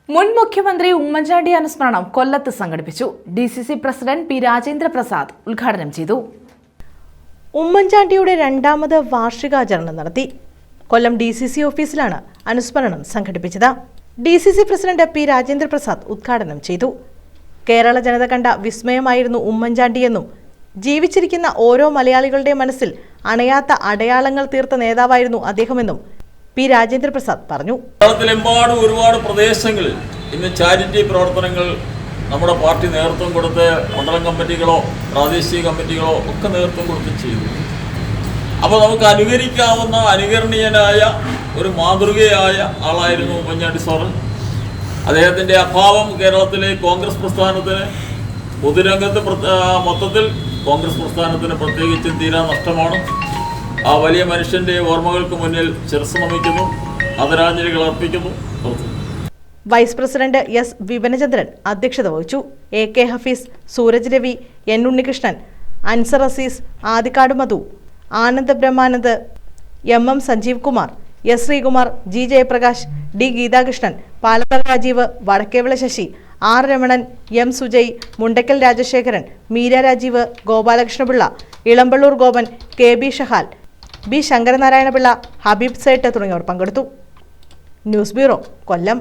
മുൻ മുഖ്യമന്ത്രി ഉമ്മൻചാണ്ടി അനുസ്മരണം കൊല്ലത്ത് സംഘടിപ്പിച്ചു. DCC president P Rajendra Prasad ഉദ്ഘാടനം ചെയ്തു. ഉമ്മൻചാണ്ടിയുടെ രണ്ടാമത് വാർഷികാചരണം നടത്തി. കൊല്ലം DCC ഓഫീസിലാണ് അനുസ്മരണം സംഘടിപ്പിച്ചത്. DCC president P Rajendra Prasad ഉദ്ഘാടനം ചെയ്തു. കേരള ജനത കണ്ട വിസ്മയമായിരുന്നു ഉമ്മൻചാണ്ടിയെന്നും ജീവിച്ചിരിക്കുന്ന ഓരോ മലയാളികളുടെ മനസ്സിൽ അണയാത്ത അടയാളങ്ങൾ തീർത്ത നേതാവായിരുന്നു അദ്ദേഹമെന്നും പി രാജേന്ദ്ര പ്രസാദ് പറഞ്ഞു. കേരളത്തിലെമ്പാടും ഒരുപാട് പ്രദേശങ്ങളിൽ ഇന്ന് ചാരിറ്റി പ്രവർത്തനങ്ങൾ നമ്മുടെ പാർട്ടി നേതൃത്വം കൊടുത്ത് മണ്ഡലം കമ്മിറ്റികളോ പ്രാദേശിക കമ്മിറ്റികളോ ഒക്കെ നേതൃത്വം കൊടുത്ത് ചെയ്തു. അപ്പോൾ നമുക്ക് അനുകരിക്കാവുന്ന അനുകരണീയനായ ഒരു മാതൃകയായ ആളായിരുന്നു ഉമ്മൻചാണ്ടി സാറ്. അദ്ദേഹത്തിൻ്റെ അഭാവം കേരളത്തിലെ കോൺഗ്രസ് പ്രസ്ഥാനത്തിന് പൊതുരംഗത്ത് മൊത്തത്തിൽ കോൺഗ്രസ് പ്രസ്ഥാനത്തിന് പ്രത്യേകിച്ചും തീരാ നഷ്ടമാണ്. ആ വലിയ മനുഷ്യന്റെ ഓർമ്മകൾക്ക് മുന്നിൽ ശിരസ്സ് നമിക്കുന്നു, ആദരാഞ്ജലികൾ അർപ്പിക്കുന്നു. Vice president S. വിപനചന്ദ്രൻ അധ്യക്ഷത വഹിച്ചു. AK Hafiz, Sooraj Ravi, N. ഉണ്ണികൃഷ്ണൻ, അൻസർ അസീസ്, ആദിക്കാട് മധു, Anand Brahmanand, MM. Sanjeev Kumar, S. Sreekumar, G. Jayaprakash, D. Geethakrishnan, Palakkad Rajeev, Vadakkevila Sasi, R. Ramanan, M. Sujay, Mundakkal Rajasekharan, Meera Rajeev, Gopalakrishna Pillai, Elampalloor Gopan, KB Shahal, B. Sankaranarayanapillai, Habib Sait തുടങ്ങിയവർ പങ്കെടുത്തു. ന്യൂസ് ബ്യൂറോ, കൊല്ലം.